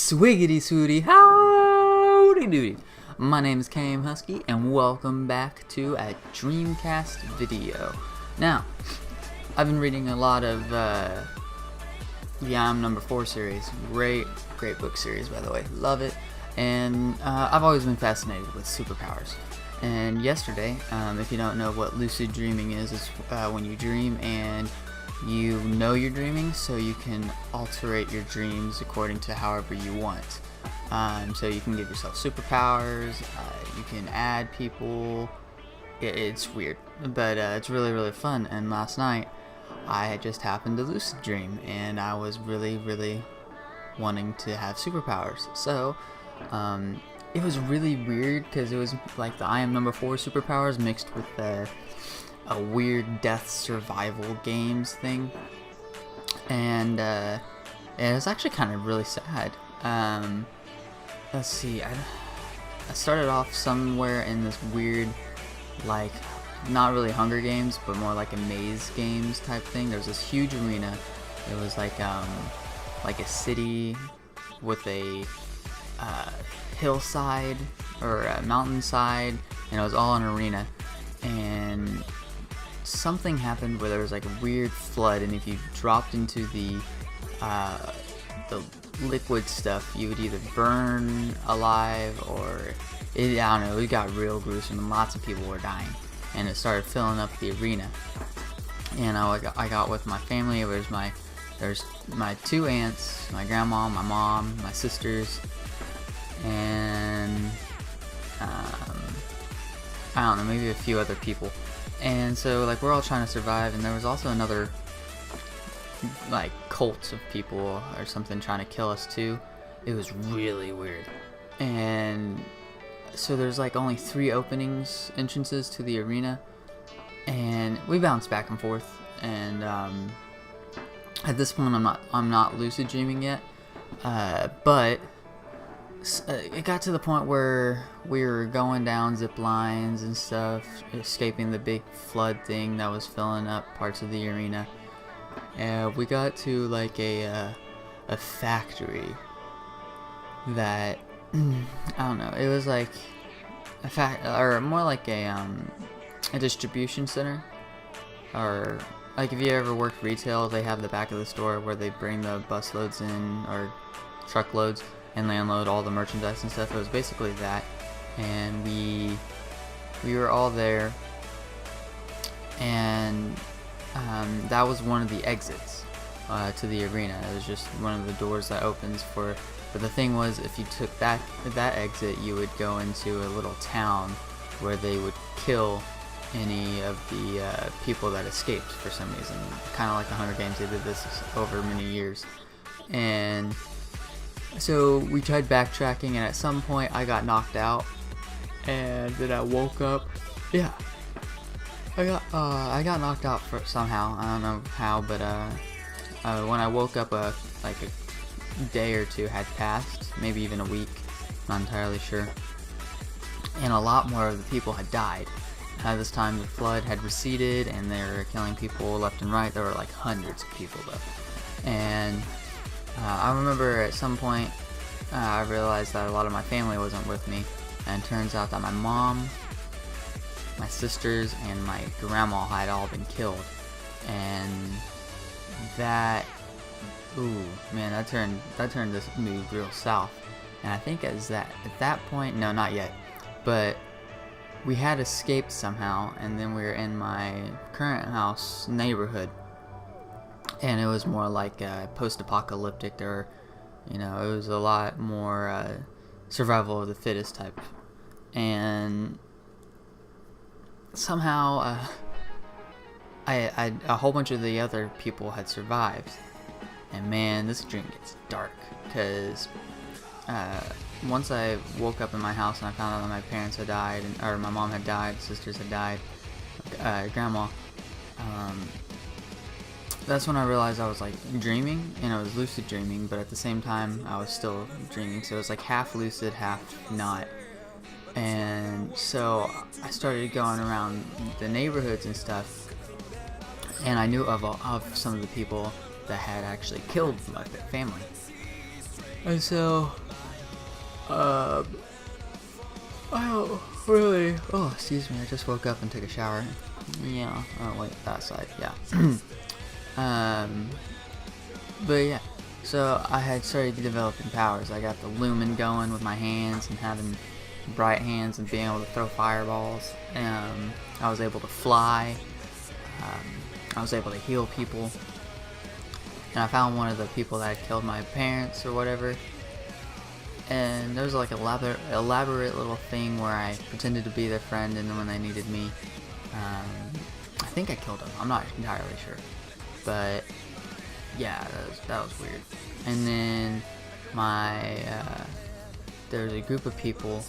Swiggity swooty, howdy doody. My name is Cam Husky, and welcome back to a Dreamcast video. Now, I've been reading a lot of the I Am Number 4 series. Great book series, by the way. Love it. And I've always been fascinated with superpowers. And yesterday, if you don't know what lucid dreaming is, it's when you dream and you know you're dreaming, so you can alterate your dreams according to however you want. So you can give yourself superpowers, you can add people. It's weird, but it's really fun. And last night I had just happened to lucid dream, and I was really wanting to have superpowers. So it was really weird because it was like the I Am Number 4 superpowers mixed with a weird death survival games thing, and it was actually kind of really sad. Let's see, I started off somewhere in this weird, like, not really Hunger Games, but more like a maze games type thing. There was this huge arena. It was like a city with a hillside or a mountainside, and it was all an arena. And something happened where there was like a weird flood, and if you dropped into the liquid stuff, you would either burn alive or I don't know. It got real gruesome, and lots of people were dying, and it started filling up the arena. And I got with my family. There's my two aunts, my grandma, my mom, my sisters, and I don't know, maybe a few other people. And so, like, we're all trying to survive, and there was also another, like, cult of people or something trying to kill us too. It was really weird. And so there's like only 3 entrances to the arena, and we bounced back and forth. And at this point, I'm not lucid dreaming yet, but it got to the point where we were going down zip lines and stuff, escaping the big flood thing that was filling up parts of the arena. And we got to like a factory that I don't know. It was like or more like a distribution center, or like if you ever worked retail, they have the back of the store where they bring the bus loads in or truckloads and they unload all the merchandise and stuff. It was basically that, and we were all there, and that was one of the exits to the arena. It was just one of the doors that opens for. But the thing was, if you took that exit, you would go into a little town where they would kill any of the people that escaped for some reason. Kind of like the Hunger Games, they did this over many years. And so we tried backtracking, and at some point I got knocked out, and then I woke up. Yeah, I got knocked out somehow. I don't know how, but when I woke up, like a day or two had passed, maybe even a week, not entirely sure, and a lot more of the people had died. This time the flood had receded, and they were killing people left and right. There were like hundreds of people though, and I remember at some point I realized that a lot of my family wasn't with me, and it turns out that my mom, my sisters, and my grandma had all been killed. And that, ooh man, that turned this mood real south. And I think at that point, no, not yet, but we had escaped somehow, and then we were in my current house neighborhood, and it was more like post-apocalyptic, or it was a lot more survival of the fittest type. And somehow a whole bunch of the other people had survived. And man, this dream gets dark, because once I woke up in my house and I found out that my parents had died, or my mom had died, sisters had died, grandma, that's when I realized I was like dreaming, and I was lucid dreaming, but at the same time I was still dreaming. So it was like half lucid, half not. And so I started going around the neighborhoods and stuff, and I knew of some of the people that had actually killed my family. And so, I don't really. Oh, excuse me. I just woke up and took a shower. Yeah. Oh wait, that side. Yeah. But yeah. So I had started developing powers. I got the lumen going with my hands and having bright hands and being able to throw fireballs. I was able to fly. I was able to heal people. And I found one of the people that had killed my parents or whatever. And there was like an elaborate little thing where I pretended to be their friend, and then when they needed me, I think I killed them. I'm not entirely sure. But yeah, that was weird. And then there was a group of people.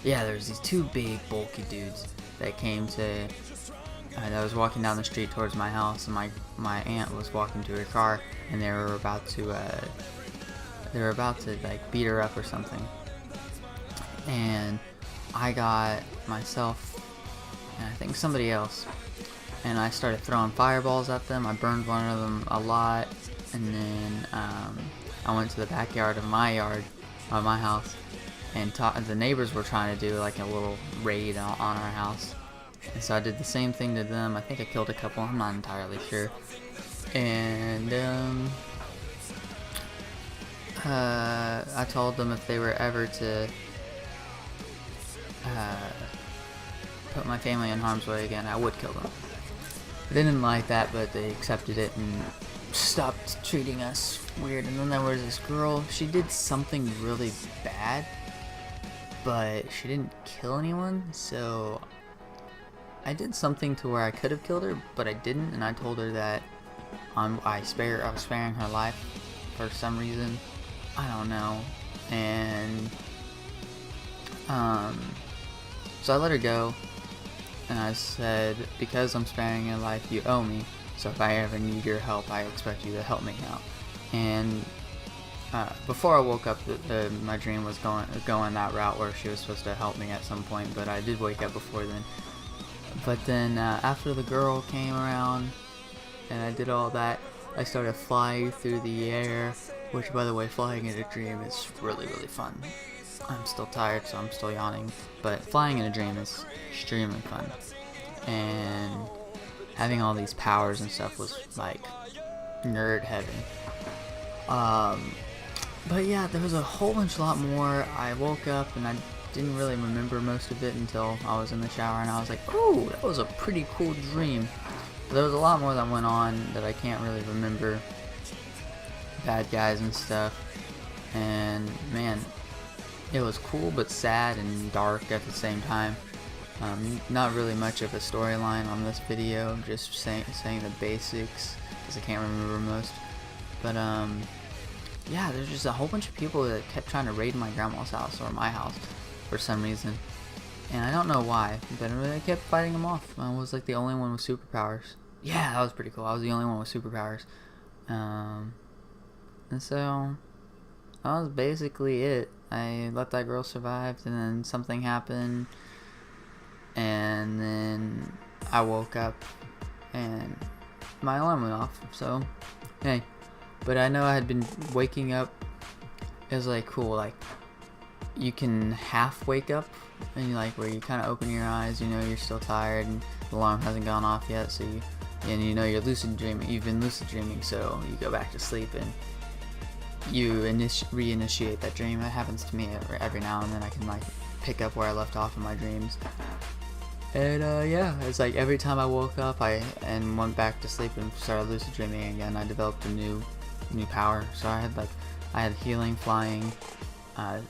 Yeah, there was these two big bulky dudes that came to. I was walking down the street towards my house, and my aunt was walking to her car, and they were about to like beat her up or something. And I got myself and I think somebody else, and I started throwing fireballs at them. I burned one of them a lot, and then I went to the backyard of my house, and the neighbors were trying to do like a little raid on our house. And so I did the same thing to them. I think I killed a couple, I'm not entirely sure. And I told them if they were ever to put my family in harm's way again, I would kill them. They didn't like that, but they accepted it and stopped treating us weird. And then there was this girl, she did something really bad, but she didn't kill anyone, so I did something to where I could have killed her, but I didn't, and I told her that I was sparing her life for some reason. I don't know. And so I let her go, and I said, because I'm sparing your life, you owe me, so if I ever need your help, I expect you to help me out. And before I woke up, my dream was going that route where she was supposed to help me at some point, but I did wake up before then. But then after the girl came around and I did all that, I started flying through the air, which, by the way, flying in a dream is really, really fun. I'm still tired, so I'm still yawning, but flying in a dream is extremely fun. And having all these powers and stuff was like nerd heaven. But yeah, there was a whole lot more. I woke up and I didn't really remember most of it until I was in the shower, and I was like, oh, that was a pretty cool dream. But there was a lot more that went on that I can't really remember. Bad guys and stuff. And man, it was cool but sad and dark at the same time. Not really much of a storyline on this video, just saying the basics, because I can't remember most. But yeah, there's just a whole bunch of people that kept trying to raid my grandma's house or my house for some reason, and I don't know why, but I kept fighting them off. I was like the only one with superpowers. Yeah, that was pretty cool. I was the only one with superpowers. And so that was basically it. I let that girl survive, and then something happened, and then I woke up and my alarm went off. So hey, but I know I had been waking up. It was like cool, like you can half wake up, and you like where you kind of open your eyes, you know you're still tired and the alarm hasn't gone off yet, so you know you're lucid dreaming. You've been lucid dreaming, so you go back to sleep and you reinitiate that dream. That happens to me every now and then. I can like pick up where I left off in my dreams. And yeah, it's like every time I woke up and went back to sleep and started lucid dreaming again, I developed a new power. So I had healing, flying,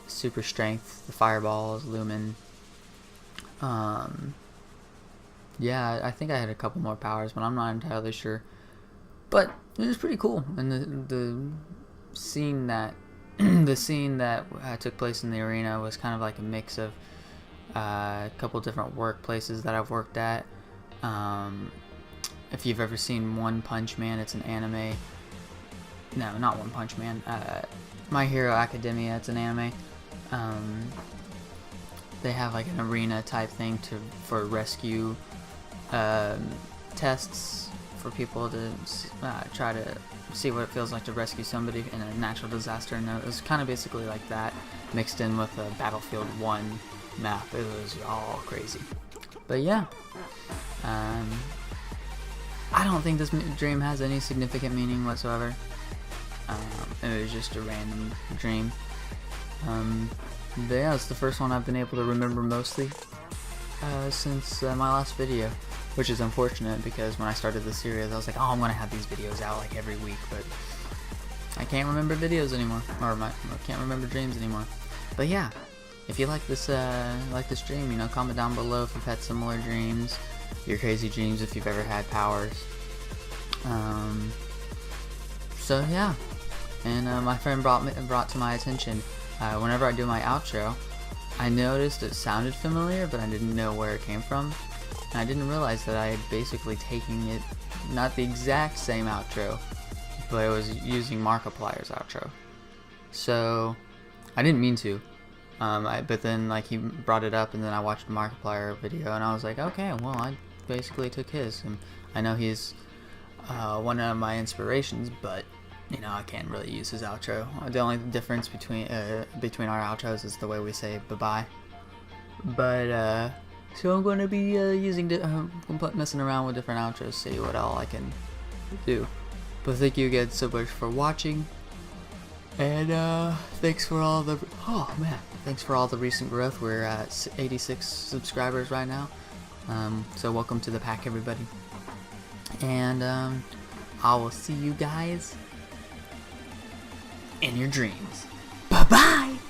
super strength, the fireballs, lumen. Yeah, I think I had a couple more powers, but I'm not entirely sure. But it was pretty cool, and the scene that took place in the arena was kind of like a mix of a couple different workplaces that I've worked at. If you've ever seen One Punch Man, it's an anime. No, not One Punch Man. My Hero Academia, it's an anime. They have like an arena type thing for rescue tests for people to try to see what it feels like to rescue somebody in a natural disaster, and it was kind of basically like that, mixed in with a Battlefield 1 map. It was all crazy. But yeah, I don't think this dream has any significant meaning whatsoever. It was just a random dream. But yeah, it's the first one I've been able to remember mostly since my last video, which is unfortunate because when I started the series I was like, oh, I'm gonna have these videos out like every week, but I can't remember videos anymore, or I can't remember dreams anymore. But yeah, if you like this dream, you know, comment down below if you've had similar dreams, your crazy dreams, if you've ever had powers. So yeah, and my friend brought to my attention, whenever I do my outro, I noticed it sounded familiar, but I didn't know where it came from. And I didn't realize that I had basically taken it, not the exact same outro, but I was using Markiplier's outro. So I didn't mean to, but then like he brought it up, and then I watched a Markiplier video, and I was like, okay, well, I basically took his, and I know he's one of my inspirations, but you know, I can't really use his outro. The only difference between our outros is the way we say bye-bye. But so I'm gonna be messing around with different outros, see what all I can do. But thank you again so much for watching, and thanks for all the thanks for all the recent growth. We're at 86 subscribers right now. So welcome to the pack, everybody. And I will see you guys in your dreams. Bye bye.